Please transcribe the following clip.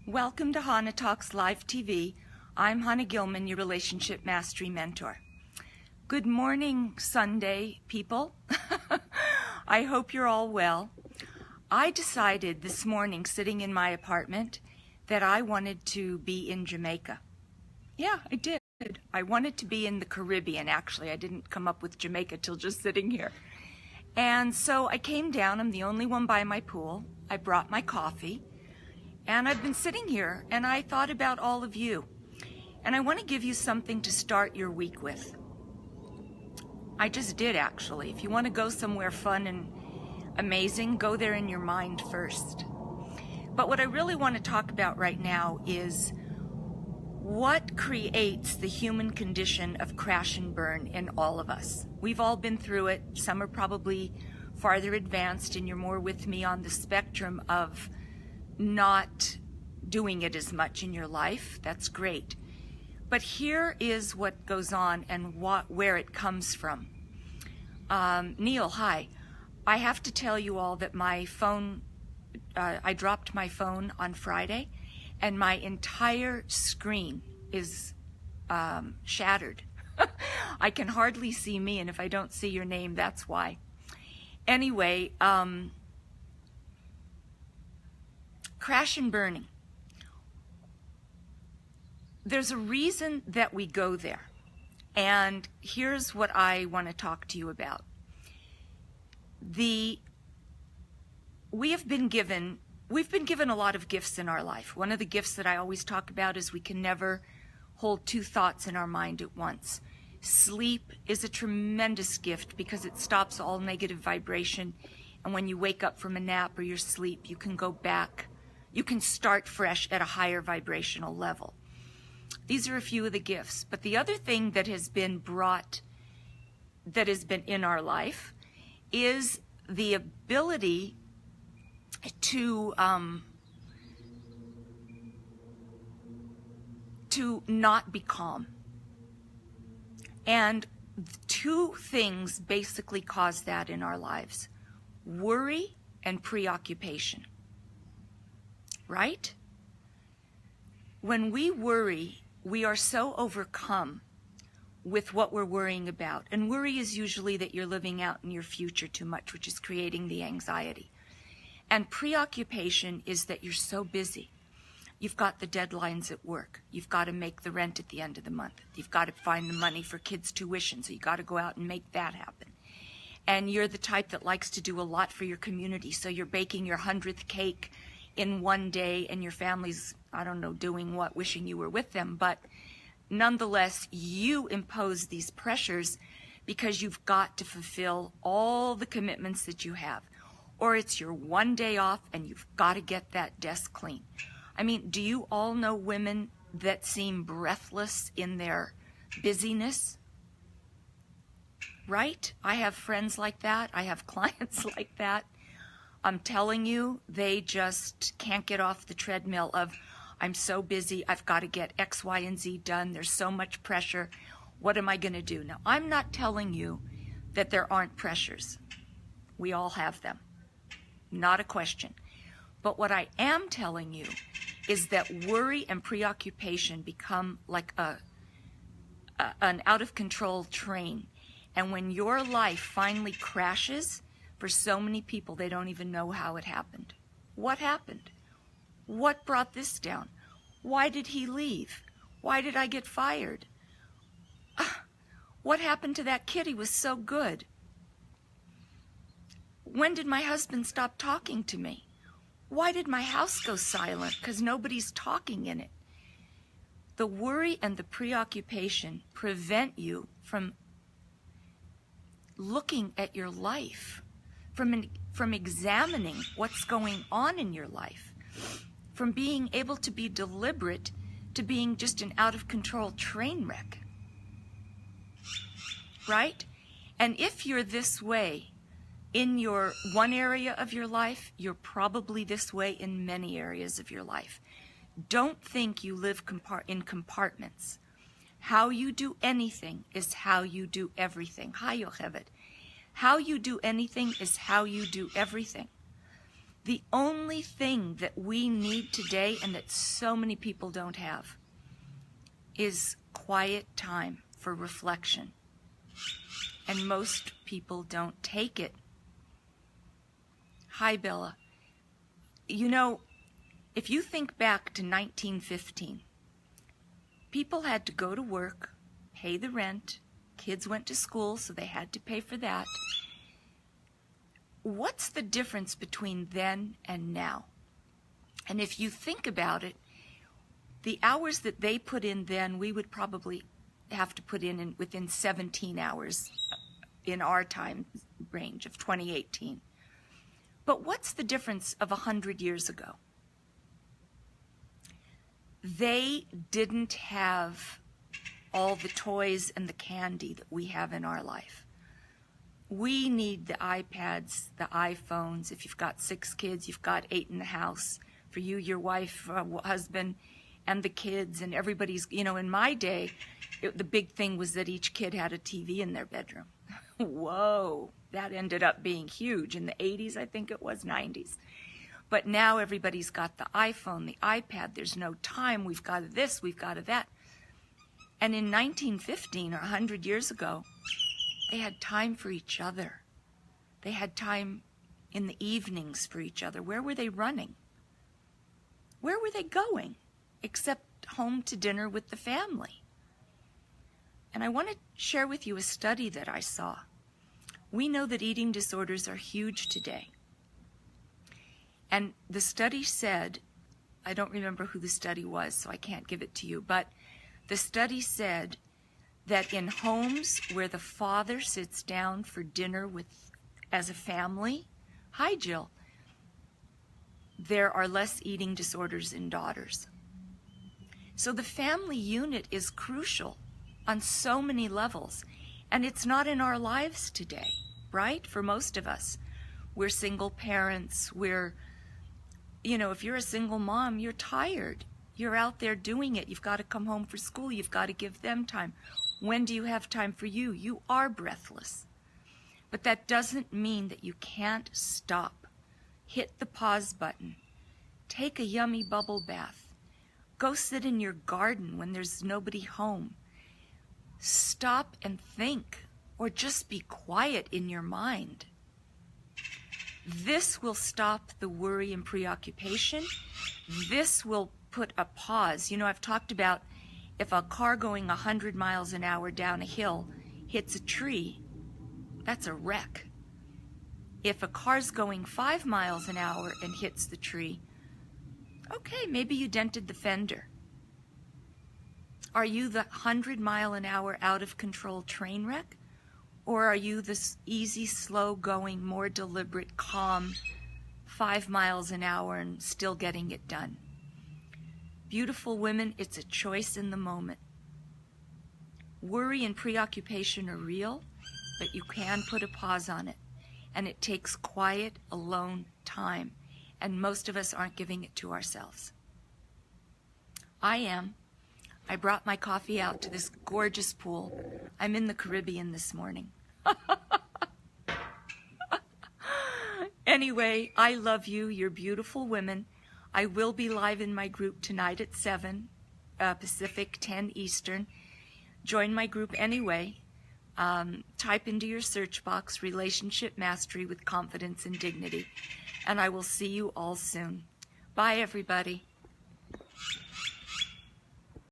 Welcome to Chana Talks Live TV. I'm Chana Gilman, your Relationship Mastery Mentor. Good morning, Sunday people. I hope you're all well. I decided this morning, sitting in my apartment, that I wanted to be in Jamaica. Yeah, I did. I wanted to be in the Caribbean, actually. I didn't come up with Jamaica till just sitting here. And so I came down. I'm the only one by my pool. I brought my coffee. And I've been sitting here, and I thought about all of you. And I want to give you something to start your week with. I just did, actually. If you want to go somewhere fun and amazing, go there in your mind first. But what I really want to talk about right now is what creates the human condition of crash and burn in all of us. We've all been through it. Some are probably farther advanced, and you're more with me on the spectrum of not doing it as much in your life. That's great. But here is what goes on and where it comes from. Neil, hi. I have to tell you all that my phone, I dropped my phone on Friday, and my entire screen is shattered. I can hardly see me, and if I don't see your name, that's why. Anyway, crash and burning. There's a reason that we go there. And here's what I want to talk to you about. We've been given a lot of gifts in our life. One of the gifts that I always talk about is we can never hold two thoughts in our mind at once. Sleep is a tremendous gift because it stops all negative vibration. And when you wake up from a nap or your sleep, you can go back. You can start fresh at a higher vibrational level. These are a few of the gifts. But the other thing that has been in our life is the ability to not be calm. And two things basically cause that in our lives: worry and preoccupation. Right? When we worry, we are so overcome with what we're worrying about. And worry is usually that you're living out in your future too much, which is creating the anxiety. And preoccupation is that you're so busy. You've got the deadlines at work. You've got to make the rent at the end of the month. You've got to find the money for kids' tuition, so you've got to go out and make that happen. And you're the type that likes to do a lot for your community, so you're baking your 100th cake in one day, and your family's, I don't know, doing what, wishing you were with them. But nonetheless, you impose these pressures because you've got to fulfill all the commitments that you have. Or it's your one day off and you've got to get that desk clean. I mean, do you all know women that seem breathless in their busyness? Right? I have friends like that. I have clients like that. I'm telling you, they just can't get off the treadmill of, I'm so busy, I've got to get X, Y, and Z done. There's so much pressure. What am I going to do? Now, I'm not telling you that there aren't pressures. We all have them. Not a question. But what I am telling you is that worry and preoccupation become like an out-of-control train. And when your life finally crashes, for so many people, they don't even know how it happened. What happened? What brought this down? Why did he leave? Why did I get fired? What happened to that kid? He was so good. When did my husband stop talking to me? Why did my house go silent? Because nobody's talking in it. The worry and the preoccupation prevent you from looking at your life, from examining what's going on in your life, from being able to be deliberate to being just an out-of-control train wreck. Right? And if you're this way in your one area of your life, you're probably this way in many areas of your life. Don't think you live in compartments. How you do anything is how you do everything. Hi, Yocheved. How you do anything is how you do everything. The only thing that we need today, and that so many people don't have, is quiet time for reflection. And most people don't take it. Hi, Bella. You know, if you think back to 1915, people had to go to work, pay the rent, kids went to school, so they had to pay for that. What's the difference between then and now? And if you think about it, the hours that they put in then, we would probably have to put in within 17 hours in our time range of 2018. But what's the difference of 100 years ago? They didn't have all the toys and the candy that we have in our life. We need the iPads, the iPhones. If you've got 6 kids, you've got 8 in the house. For you, your wife, husband, and the kids, and everybody's, in my day, the big thing was that each kid had a TV in their bedroom. Whoa, that ended up being huge in the 80s, I think it was, 90s. But now everybody's got the iPhone, the iPad. There's no time. We've got this, we've got that. And in 1915, or 100 years ago, they had time for each other. They had time in the evenings for each other. Where were they running? Where were they going? Except home to dinner with the family. And I want to share with you a study that I saw. We know that eating disorders are huge today. And the study said, I don't remember who the study was, so I can't give it to you, but the study said that in homes where the father sits down for dinner as a family, hi Jill, there are less eating disorders in daughters. So the family unit is crucial on so many levels, and it's not in our lives today, right? For most of us, we're single parents, if you're a single mom, you're tired. You're out there doing it. You've got to come home for school. You've got to give them time. When do you have time for you? You are breathless. But that doesn't mean that you can't stop. Hit the pause button. Take a yummy bubble bath. Go sit in your garden when there's nobody home. Stop and think, or just be quiet in your mind. This will stop the worry and preoccupation. This will put a pause. I've talked about if a car going 100 miles an hour down a hill hits a tree, that's a wreck. If a car's going 5 miles an hour and hits the tree, okay, maybe you dented the fender. Are you the 100-mile-an-hour out-of-control train wreck? Or are you this easy, slow-going, more deliberate, calm 5 miles an hour and still getting it done? Beautiful women, it's a choice in the moment. Worry and preoccupation are real, but you can put a pause on it. And it takes quiet, alone time. And most of us aren't giving it to ourselves. I am. I brought my coffee out to this gorgeous pool. I'm in the Caribbean this morning. Anyway, I love you. You're beautiful women. I will be live in my group tonight at 7 Pacific, 10 Eastern. Join my group anyway. Type into your search box, Relationship Mastery with Confidence and Dignity. And I will see you all soon. Bye, everybody.